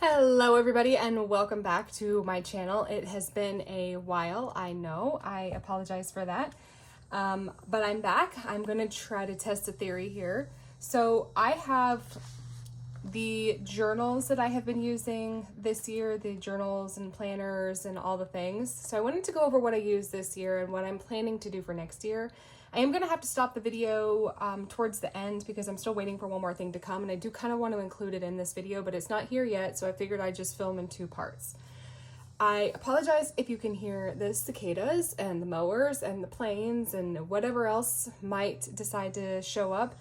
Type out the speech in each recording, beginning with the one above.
Hello everybody and welcome back to my channel. It has been a while, I know. I apologize for that. But I'm back. I'm going to try to test a theory here. So I have the journals that I have been using this year, the journals and planners and all the things. So I wanted to go over what I used this year and what I'm planning to do for next year. I am going to have to stop the video towards the end because I'm still waiting for one more thing to come, and I do kind of want to include it in this video, but it's not here yet, so I figured I'd just film in two parts. I apologize if you can hear the cicadas and the mowers and the planes and whatever else might decide to show up.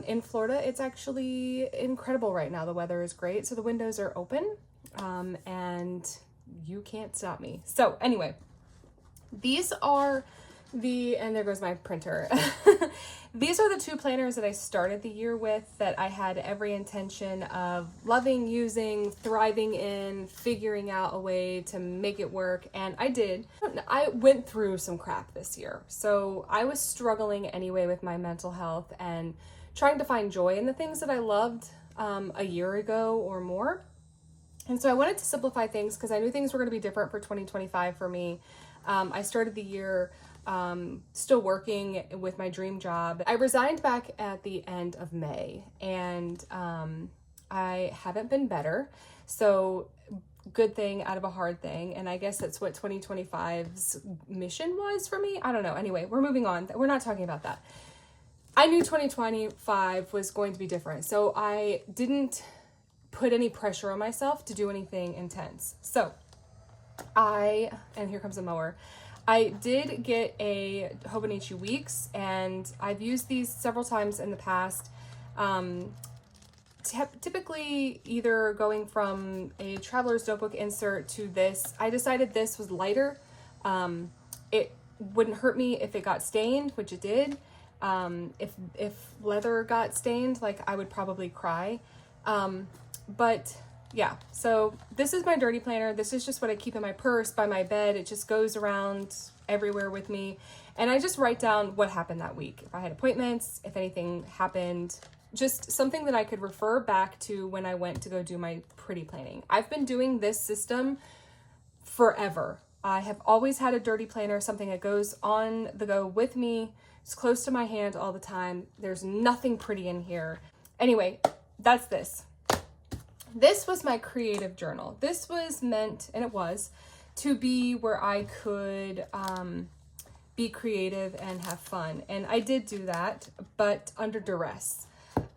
In Florida, it's actually incredible right now. The weather is great, so the windows are open, and you can't stop me. So anyway, these are and there goes my printer. These are the two planners that I started the year with that I had every intention of loving, using, thriving in, figuring out a way to make it work, and I did. I went through some crap this year, so I was struggling anyway with my mental health and trying to find joy in the things that I loved a year ago or more. And so I wanted to simplify things because I knew things were going to be different for 2025 for me. I started the year still working with my dream job. I resigned back at the end of May, and I haven't been better. So good thing out of a hard thing. And I guess that's what 2025's mission was for me. I don't know. Anyway, we're moving on. We're not talking about that. I knew 2025 was going to be different. So I didn't put any pressure on myself to do anything intense. So and here comes a mower. I did get a Hobonichi Weeks, and I've used these several times in the past. Typically either going from a traveler's notebook insert to this. I decided this was lighter. It wouldn't hurt me if it got stained, which it did. If leather got stained, like, I would probably cry. But yeah, so this is my dirty planner. This is just what I keep in my purse, by my bed. It just goes around everywhere with me. And I just write down what happened that week. If I had appointments, if anything happened, just something that I could refer back to when I went to go do my pretty planning. I've been doing this system forever. I have always had a dirty planner, something that goes on the go with me. It's close to my hand all the time. There's nothing pretty in here. Anyway, that's this. This was my creative journal. This was meant, and it was, to be where I could be creative and have fun. And I did do that, but under duress.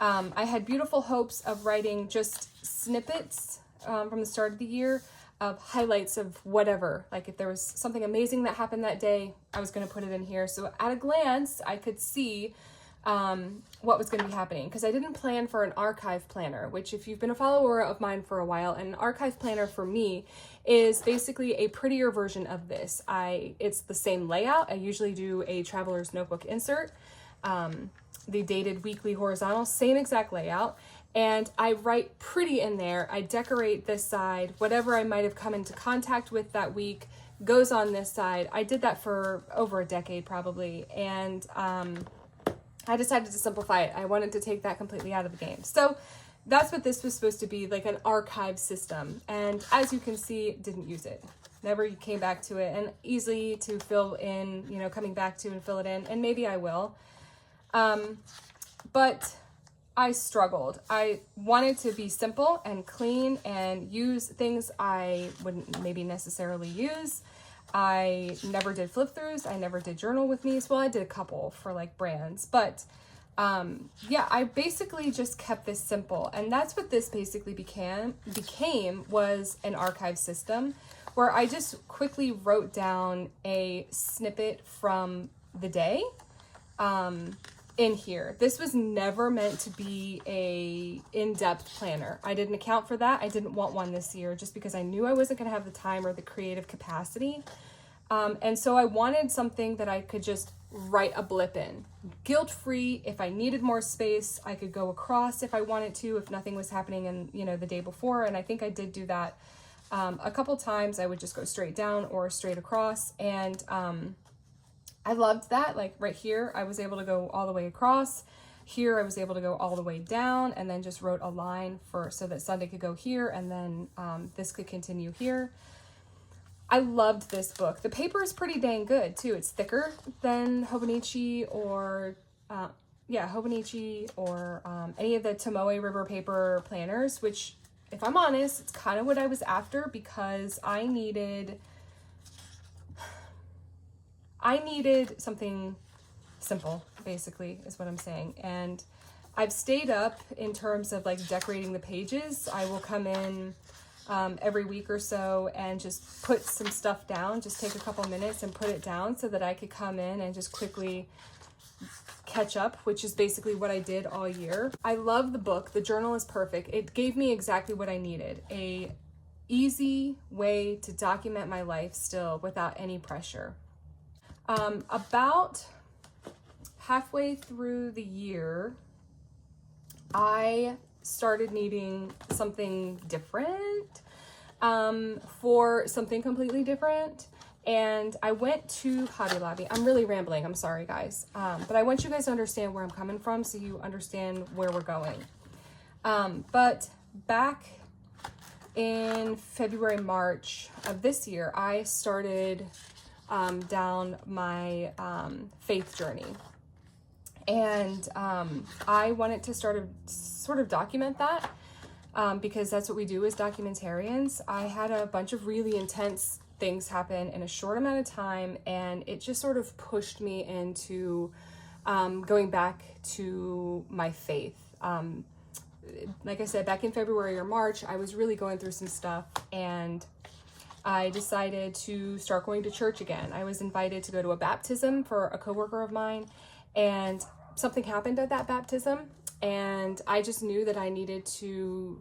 I had beautiful hopes of writing just snippets from the start of the year of highlights of whatever. Like, if there was something amazing that happened that day, I was going to put it in here. So at a glance, I could see what was going to be happening, because I didn't plan for an archive planner, which, if you've been a follower of mine for a while, an archive planner for me is basically a prettier version of this. It's the same layout. I usually do a traveler's notebook insert, the dated weekly horizontal, same exact layout. And I write pretty in there. I decorate this side. Whatever I might have come into contact with that week goes on this side. I did that for over a decade probably. And I decided to simplify it. I wanted to take that completely out of the game. So that's what this was supposed to be, like an archive system. And as you can see, didn't use it. Never came back to it, and easy to fill in, coming back to and fill it in. And maybe I will. But I struggled. I wanted to be simple and clean and use things I wouldn't maybe necessarily use. I never did flip throughs. I never did journal with me's. Well, I did a couple for like brands, but yeah, I basically just kept this simple. And that's what this basically became was an archive system where I just quickly wrote down a snippet from the day in here. This was never meant to be a in-depth planner. I didn't account for that. I didn't want one this year just because I knew I wasn't going to have the time or the creative capacity. And so I wanted something that I could just write a blip in. Guilt-free. If I needed more space, I could go across if I wanted to, if nothing was happening in, the day before. And I think I did do that a couple times. I would just go straight down or straight across. And I loved that. Like right here, I was able to go all the way across. Here I was able to go all the way down and then just wrote a line so that Sunday could go here, and then this could continue here. I loved this book. The paper is pretty dang good too. It's thicker than Hobonichi or Hobonichi or any of the Tomoe River paper planners, which, if I'm honest, it's kind of what I was after, because I needed something simple, basically, is what I'm saying. And I've stayed up in terms of like decorating the pages. I will come in every week or so and just put some stuff down, just take a couple minutes and put it down so that I could come in and just quickly catch up, which is basically what I did all year. I love the book. The journal is perfect. It gave me exactly what I needed. A easy way to document my life still without any pressure. About halfway through the year, I started needing something different, for something completely different. And I went to Hobby Lobby. I'm really rambling. I'm sorry, guys. But I want you guys to understand where I'm coming from so you understand where we're going. But back in February, March of this year, I started down my faith journey. And I wanted to sort of document that, because that's what we do as documentarians. I had a bunch of really intense things happen in a short amount of time, and it just sort of pushed me into going back to my faith. Like I said, back in February or March, I was really going through some stuff, and I decided to start going to church again. I was invited to go to a baptism for a coworker of mine, and something happened at that baptism, and I just knew that I needed to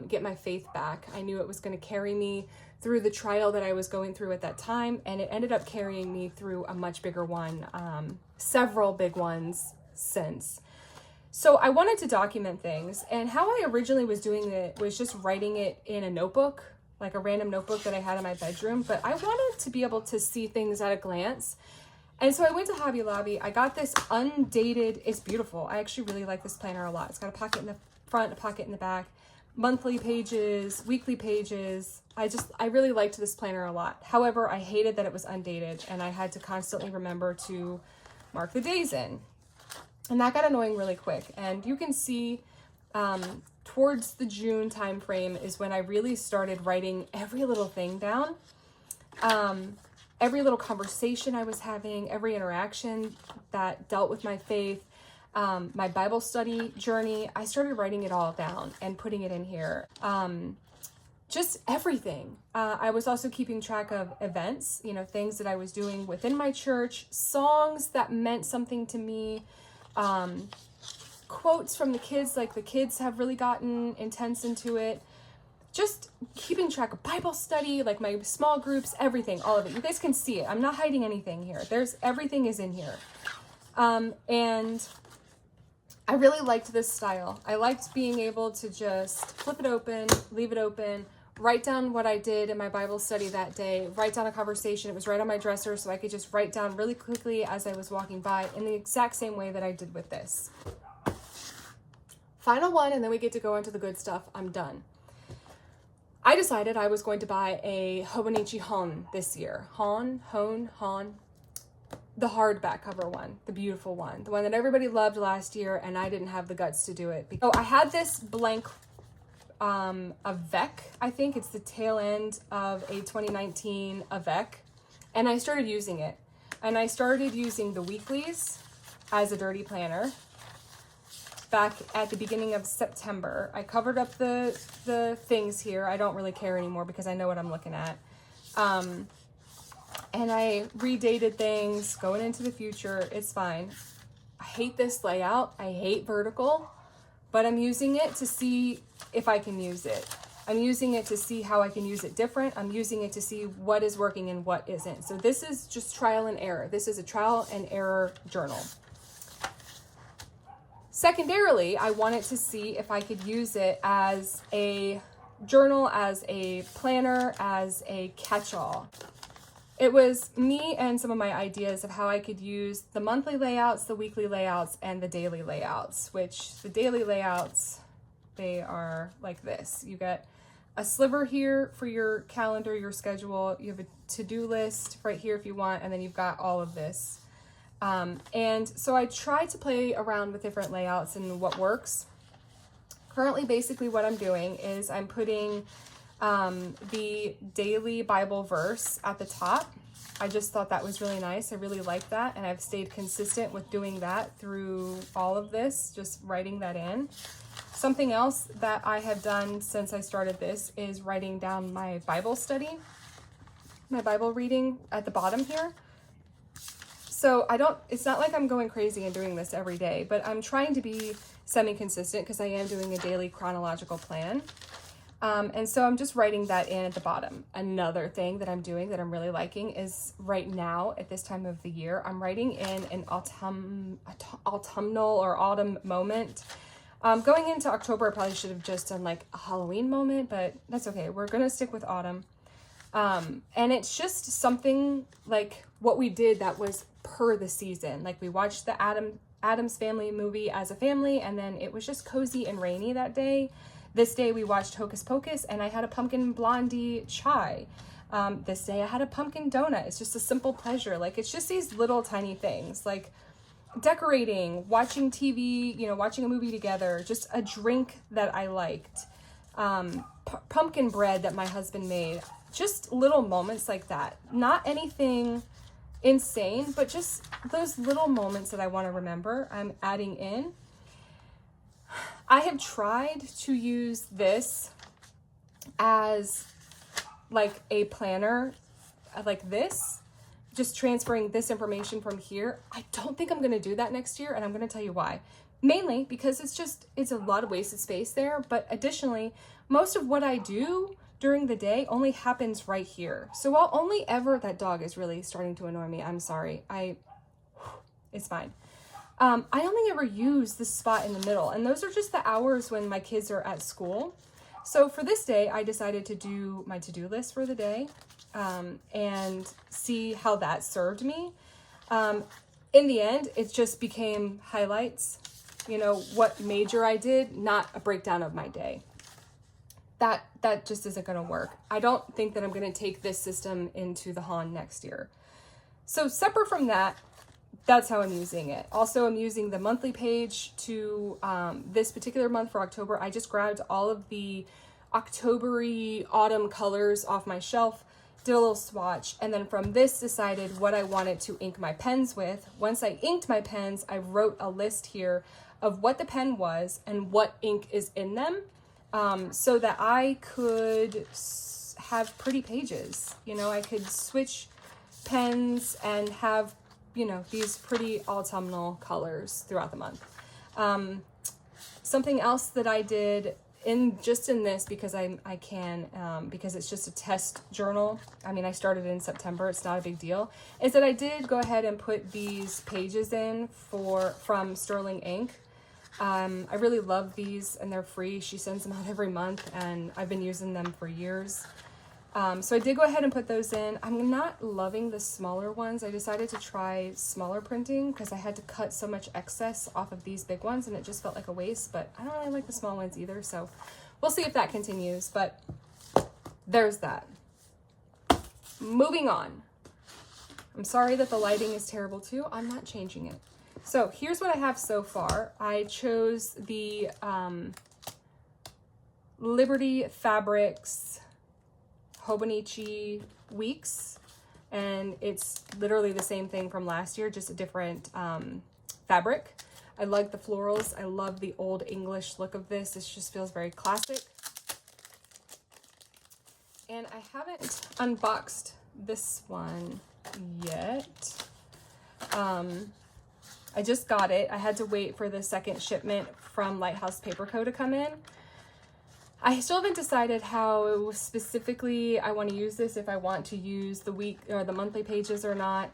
get my faith back. I knew it was going to carry me through the trial that I was going through at that time, and it ended up carrying me through a much bigger one, several big ones since. So I wanted to document things, and how I originally was doing it was just writing it in a notebook, like a random notebook that I had in my bedroom, but I wanted to be able to see things at a glance. And so I went to Hobby Lobby. I got this Undated. It's beautiful. I actually really like this planner a lot. It's got a pocket in the front, a pocket in the back, monthly pages, weekly pages. I really liked this planner a lot. However, I hated that it was undated, and I had to constantly remember to mark the days in. And that got annoying really quick. And you can see towards the June time frame is when I really started writing every little thing down. Every little conversation I was having, every interaction that dealt with my faith, my Bible study journey, I started writing it all down and putting it in here. Just everything. I was also keeping track of events, things that I was doing within my church, songs that meant something to me, quotes from the kids, like the kids have really gotten intense into it. Just keeping track of Bible study, like my small groups, everything, all of it. You guys can see it. I'm not hiding anything here. Everything is in here. And I really liked this style. I liked being able to just flip it open, leave it open, write down what I did in my Bible study that day, write down a conversation. It was right on my dresser, so I could just write down really quickly as I was walking by in the exact same way that I did with this. Final one, and then we get to go into the good stuff. I'm done. I decided I was going to buy a Hobonichi Hon this year. Hon, the hardback cover one, the beautiful one, the one that everybody loved last year, and I didn't have the guts to do it. Oh, I had this blank Avec, I think it's the tail end of a 2019 Avec, and I started using it. And I started using the weeklies as a dirty planner back at the beginning of September. I covered up the things here. I don't really care anymore because I know what I'm looking at. And I redated things going into the future. It's fine. I hate this layout. I hate vertical, but I'm using it to see if I can use it. I'm using it to see how I can use it different. I'm using it to see what is working and what isn't. So this is just trial and error. This is a trial and error journal. Secondarily, I wanted to see if I could use it as a journal, as a planner, as a catch-all. it was me and some of my ideas of how I could use the monthly layouts, the weekly layouts, and the daily layouts, which the daily layouts, they are like this. You get a sliver here for your calendar, your schedule. You have a to-do list right here if you want, and then you've got all of this. And so I try to play around with different layouts and what works. Currently, basically what I'm doing is I'm putting the daily Bible verse at the top. I just thought that was really nice. I really like that, and I've stayed consistent with doing that through all of this, just writing that in. Something else that I have done since I started this is writing down my Bible study, my Bible reading at the bottom here. So it's not like I'm going crazy and doing this every day, but I'm trying to be semi-consistent because I am doing a daily chronological plan. And so I'm just writing that in at the bottom. Another thing that I'm doing that I'm really liking is right now at this time of the year, I'm writing in an autumnal or autumn moment. Going into October, I probably should have just done like a Halloween moment, but that's okay. We're going to stick with autumn. And it's just something like what we did that was per the season. Like we watched the Addams Family movie as a family, and then it was just cozy and rainy that day. This day we watched Hocus Pocus, and I had a pumpkin blondie chai. This day I had a pumpkin donut. It's just a simple pleasure. Like it's just these little tiny things, like decorating, watching TV, watching a movie together, just a drink that I liked, pumpkin bread that my husband made, just little moments like that. Not anything insane, but just those little moments that I want to remember, I'm adding in. I have tried to use this as like a planner, like this, just transferring this information from here. I don't think I'm going to do that next year, and I'm going to tell you why. Mainly because it's a lot of wasted space there, but additionally, most of what I do during the day only happens right here. So I'll only ever, that dog is really starting to annoy me. I'm sorry. It's fine. I only ever use this spot in the middle, and those are just the hours when my kids are at school. So for this day, I decided to do my to-do list for the day, and see how that served me. In the end, it just became highlights, what major I did, not a breakdown of my day. That just isn't going to work. I don't think that I'm going to take this system into the Han next year. So separate from that, that's how I'm using it. Also, I'm using the monthly page to this particular month for October. I just grabbed all of the October-y autumn colors off my shelf, did a little swatch, and then from this decided what I wanted to ink my pens with. Once I inked my pens, I wrote a list here of what the pen was and what ink is in them, so that I could have pretty pages. I could switch pens and have these pretty autumnal colors throughout the month. Something else that I did in this, because I can, because it's just a test journal. I mean, I started in September, it's not a big deal, is that I did go ahead and put these pages in from Sterling Ink. I really love these, and they're free. She sends them out every month, and I've been using them for years. So I did go ahead and put those in. I'm not loving the smaller ones. I decided to try smaller printing because I had to cut so much excess off of these big ones, and it just felt like a waste, but I don't really like the small ones either, so we'll see if that continues, but there's that. Moving on. I'm sorry that the lighting is terrible too. I'm not changing it. So here's what I have so far. I chose the Liberty Fabrics Hobonichi Weeks, and it's literally the same thing from last year, just a different fabric. I like the florals. I love the old English look of this. This just feels very classic. And I haven't unboxed this one yet. I just got it. I had to wait for the second shipment from Lighthouse Paper Co. to come in. I still haven't decided how specifically I want to use this, if I want to use the week or the monthly pages or not.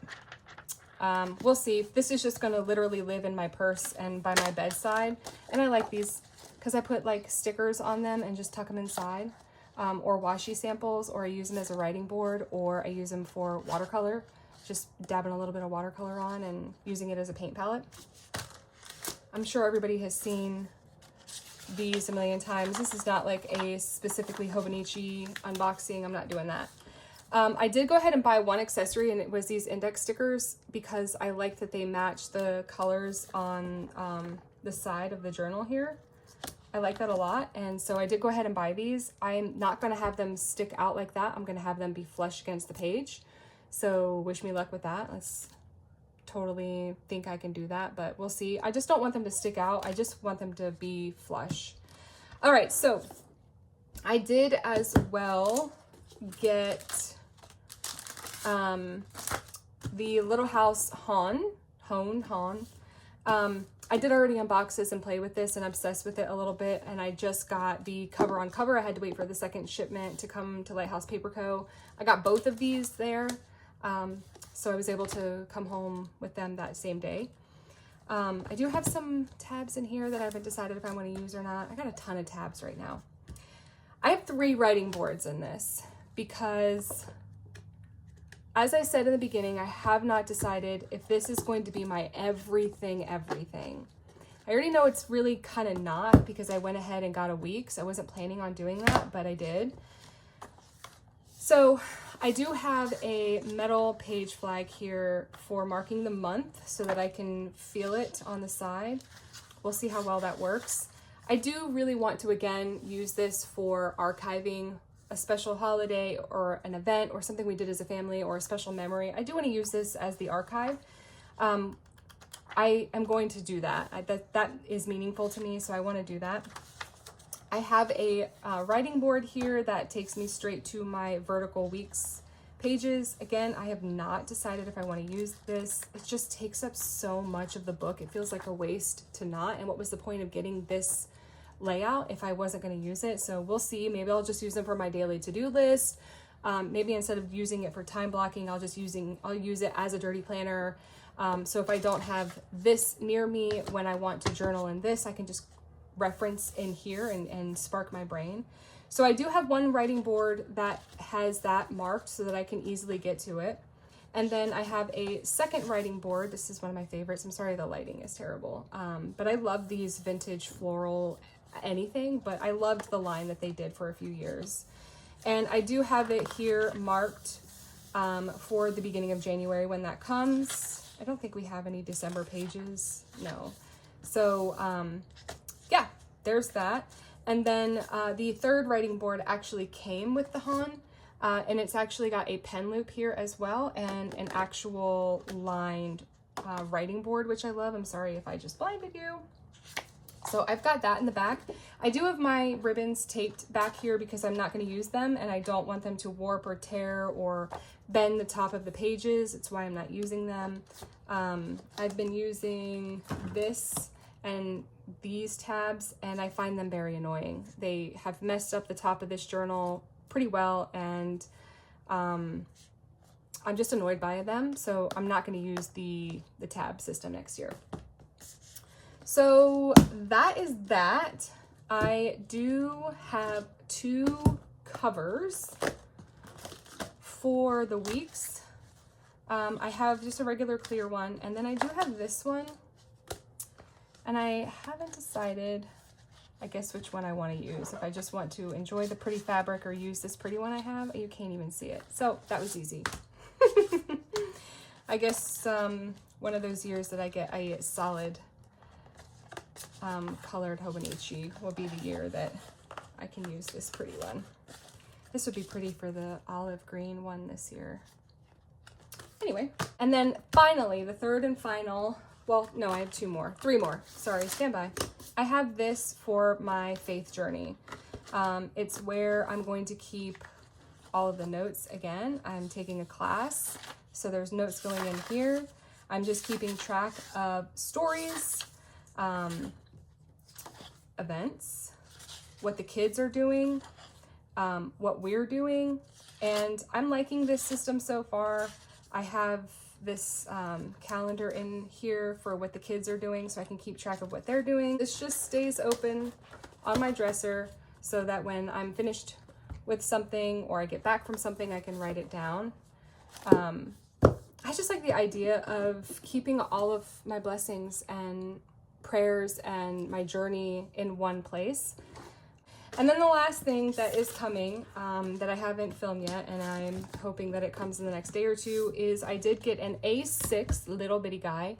We'll see. This is just going to literally live in my purse and by my bedside. And I like these because I put like stickers on them and just tuck them inside. or washi samples, or I use them as a writing board, or I use them for watercolor, just dabbing a little bit of watercolor on and using it as a paint palette. I'm sure everybody has seen these a million times. This is not like a specifically Hobonichi unboxing. I'm not doing that. I did go ahead and buy one accessory, and it was these index stickers because I like that they match the colors on the side of the journal here. I like that a lot, and so I did go ahead and buy these. I'm not going to have them stick out like that. I'm going to have them be flush against the page. So wish me luck with that. Let's totally think I can do that, but we'll see. I just don't want them to stick out. I just want them to be flush. All right, so I did as well get the Little House Hon. I did already unbox this and play with this and obsess with it a little bit, and I just got the cover on cover. I had to wait for the second shipment to come to Lighthouse Paper Co. I got both of these there, so I was able to come home with them that same day. I do have some tabs in here that I haven't decided if I want to use or not. I got a ton of tabs right now. I have 3 writing boards in this because, as I said in the beginning, I have not decided if this is going to be my everything. I already know it's really kind of not, because I went ahead and got a week, so I wasn't planning on doing that, but I did. So I do have a metal page flag here for marking the month so that I can feel it on the side. We'll see how well that works. I do really want to, again, use this for archiving a special holiday or an event or something we did as a family or a special memory. I do want to use this as the archive. I am going to do that. That is meaningful to me, so I want to do that. I have a writing board here that takes me straight to my vertical weeks pages. Again, I have not decided if I want to use this. It just takes up so much of the book. It feels like a waste to not. And what was the point of getting this layout if I wasn't going to use it? So we'll see. Maybe I'll just use them for my daily to-do list. Maybe instead of using it for time blocking, I'll use it as a dirty planner. So if I don't have this near me when I want to journal in this, I can just reference in here and spark my brain. So I do have one writing board that has that marked so that I can easily get to it. And then I have a second writing board. This is one of my favorites. I'm sorry the lighting is terrible. But I love these vintage floral anything, but I loved the line that they did for a few years. And I do have it here marked for the beginning of January when that comes. I don't think we have any December pages. No. So yeah, there's that. And then the third writing board actually came with the Han, and it's actually got a pen loop here as well and an actual lined writing board, which I love. I'm sorry if I just blinded you. So I've got that in the back. I do have my ribbons taped back here because I'm not going to use them and I don't want them to warp or tear or bend the top of the pages. It's why I'm not using them. I've been using this and these tabs, and I find them very annoying. They have messed up the top of this journal pretty well, and I'm just annoyed by them, so I'm not going to use the tab system next year. So that is that. I do have 2 covers for the weeks. I have just a regular clear one, and then I do have this one. And I haven't decided, I guess, which one I want to use. If I just want to enjoy the pretty fabric or use this pretty one I have, you can't even see it. So that was easy. I guess one of those years that I get a solid colored Hobonichi will be the year that I can use this pretty one. This would be pretty for the olive green one this year. Anyway, and then finally, the third and final, well, no, I have 3 more. Sorry, stand by. I have this for my faith journey. It's where I'm going to keep all of the notes. Again, I'm taking a class, so there's notes going in here. I'm just keeping track of stories, events, what the kids are doing, what we're doing, and I'm liking this system so far. I have this calendar in here for what the kids are doing so I can keep track of what they're doing. This just stays open on my dresser so that when I'm finished with something or I get back from something, I can write it down. I just like the idea of keeping all of my blessings and prayers and my journey in one place. And then the last thing that is coming, that I haven't filmed yet, and I'm hoping that it comes in the next day or two, is I did get an A6 little bitty guy,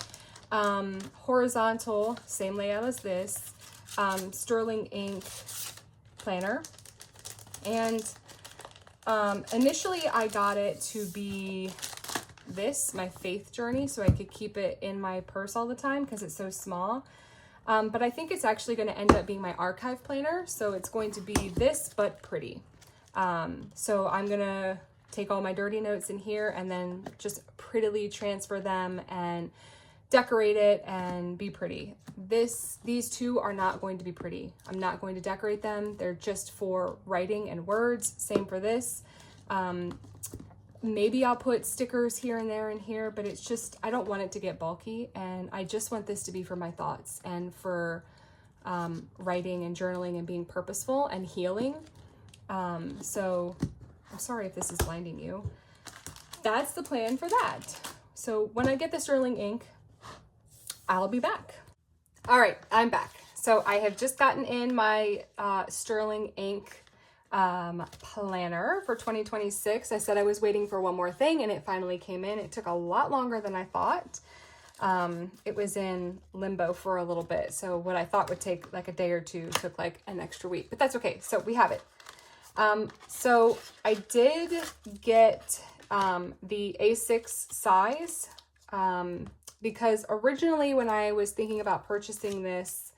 horizontal, same layout as this, sterling ink planner. And initially I got it to be this, my faith journey, so I could keep it in my purse all the time because it's so small. But I think it's actually going to end up being my archive planner. So it's going to be this, but pretty. So I'm going to take all my dirty notes in here and then just prettily transfer them and decorate it and be pretty. These two are not going to be pretty. I'm not going to decorate them. They're just for writing and words. Same for this. Maybe I'll put stickers here and there and here, but it's just, I don't want it to get bulky, and I just want this to be for my thoughts and for writing and journaling and being purposeful and healing. So I'm sorry if this is blinding you. That's the plan for that. So when I get the sterling ink, I'll be back. All right, I'm back. So I have just gotten in my sterling ink planner for 2026. I said I was waiting for one more thing and it finally came in. It took a lot longer than I thought. It was in limbo for a little bit. So what I thought would take like a day or two took like an extra week, but that's okay. So we have it. So I did get the A6 size because originally when I was thinking about purchasing this,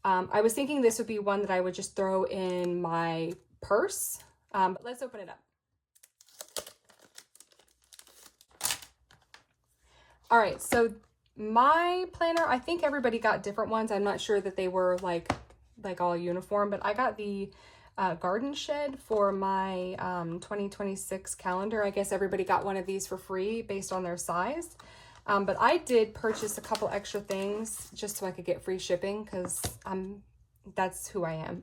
I was thinking this would be one that I would just throw in my purse, but let's open it up. All right, so my planner, I think everybody got different ones. I'm not sure that they were like all uniform, but I got the garden shed for my 2026 calendar. I guess everybody got one of these for free based on their size. But I did purchase a couple extra things just so I could get free shipping because that's who I am.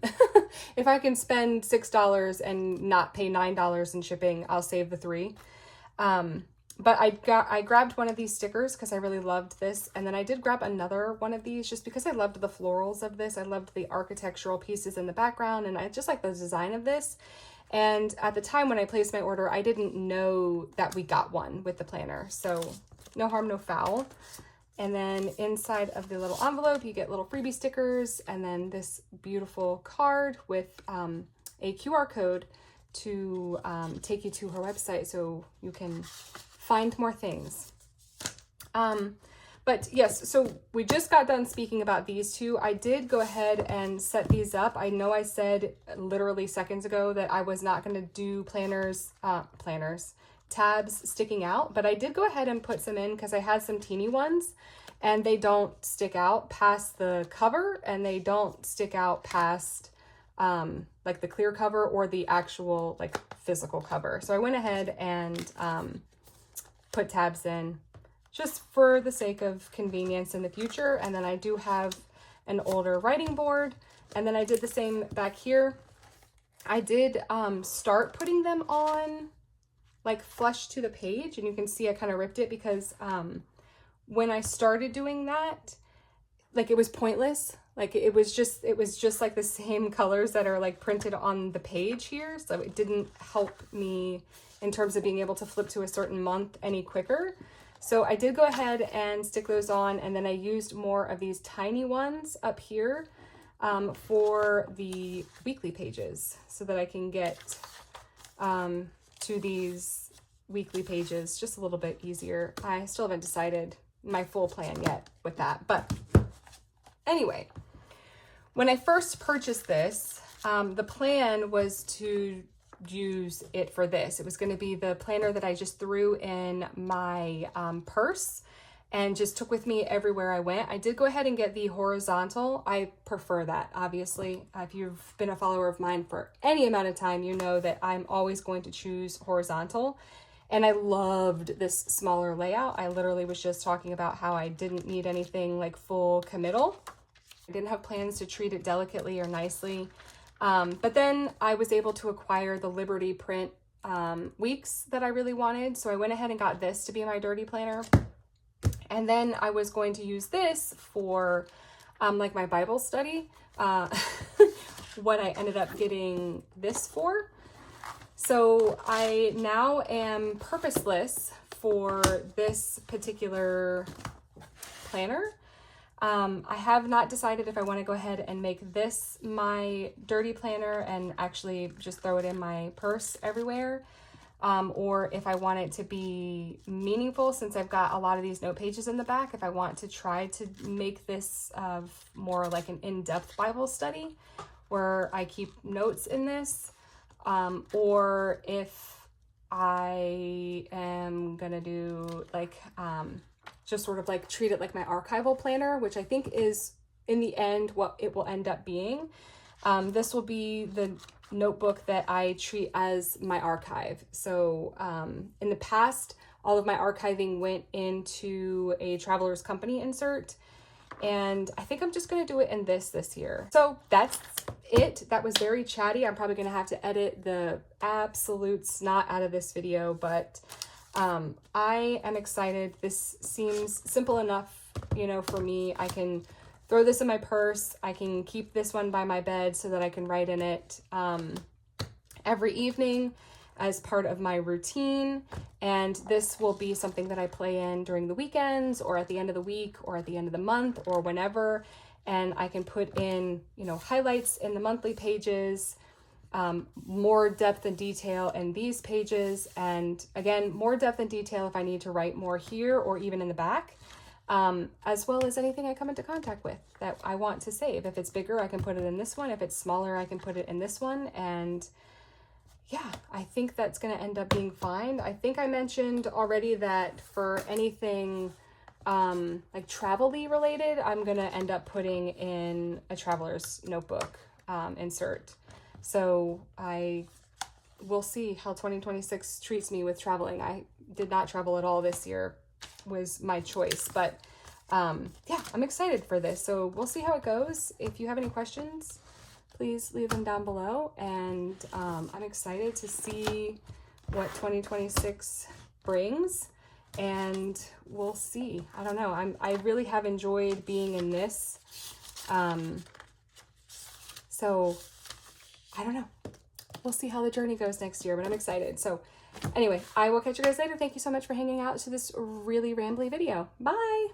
If I can spend $6 and not pay $9 in shipping, I'll save the $3. But I grabbed one of these stickers because I really loved this. And then I did grab another one of these just because I loved the florals of this. I loved the architectural pieces in the background, and I just like the design of this. And at the time when I placed my order, I didn't know that we got one with the planner. So no harm, no foul. And then inside of the little envelope, you get little freebie stickers and then this beautiful card with a QR code to take you to her website so you can find more things. But yes, so we just got done speaking about these two. I did go ahead and set these up. I know I said literally seconds ago that I was not going to do tabs sticking out, but I did go ahead and put some in because I had some teeny ones and they don't stick out past the cover and they don't stick out past like the clear cover or the actual like physical cover. So I went ahead and put tabs in just for the sake of convenience in the future. And then I do have an older writing board, and then I did the same back here. I did start putting them on like flush to the page, and you can see I kind of ripped it because when I started doing that, like it was pointless. Like it was just like the same colors that are like printed on the page here. So it didn't help me in terms of being able to flip to a certain month any quicker. So I did go ahead and stick those on, and then I used more of these tiny ones up here for the weekly pages so that I can get to these weekly pages just a little bit easier. I still haven't decided my full plan yet with that, but anyway, when I first purchased this, the plan was to use it for this. It was going to be the planner that I just threw in my purse and just took with me everywhere I went. I did go ahead and get the horizontal. I prefer that, obviously. If you've been a follower of mine for any amount of time, you know that I'm always going to choose horizontal. And I loved this smaller layout. I literally was just talking about how I didn't need anything like full committal. I didn't have plans to treat it delicately or nicely. But then I was able to acquire the Liberty print weeks that I really wanted. So I went ahead and got this to be my dirty planner. And then I was going to use this for like my Bible study, what I ended up getting this for. So I now am purposeless for this particular planner. I have not decided if I want to go ahead and make this my dirty planner and actually just throw it in my purse everywhere, or if I want it to be meaningful, since I've got a lot of these note pages in the back, if I want to try to make this more like an in-depth Bible study where I keep notes in this, or if I am gonna do like just sort of like treat it like my archival planner, which I think is in the end what it will end up being. This will be the notebook that I treat as my archive. So in the past, all of my archiving went into a Traveler's Company insert, and I think I'm just going to do it in this year. So that's it. That was very chatty. I'm probably going to have to edit the absolute snot out of this video, but I am excited. This seems simple enough, you know, for me. I can throw this in my purse. I can keep this one by my bed so that I can write in it every evening as part of my routine. And this will be something that I play in during the weekends or at the end of the week or at the end of the month or whenever. And I can put in, you know, highlights in the monthly pages, more depth and detail in these pages. And again, more depth and detail if I need to write more here or even in the back. As well as anything I come into contact with that I want to save. If it's bigger, I can put it in this one. If it's smaller, I can put it in this one. And yeah, I think that's going to end up being fine. I think I mentioned already that for anything like travel-y related, I'm going to end up putting in a traveler's notebook insert. So I will see how 2026 treats me with traveling. I did not travel at all this year. Was my choice, but yeah, I'm excited for this, so we'll see how it goes. If you have any questions, please leave them down below, and I'm excited to see what 2026 brings, and we'll see. I don't know, I really have enjoyed being in this, so I don't know, we'll see how the journey goes next year, but I'm excited. So anyway, I will catch you guys later. Thank you so much for hanging out to this really rambly video. Bye!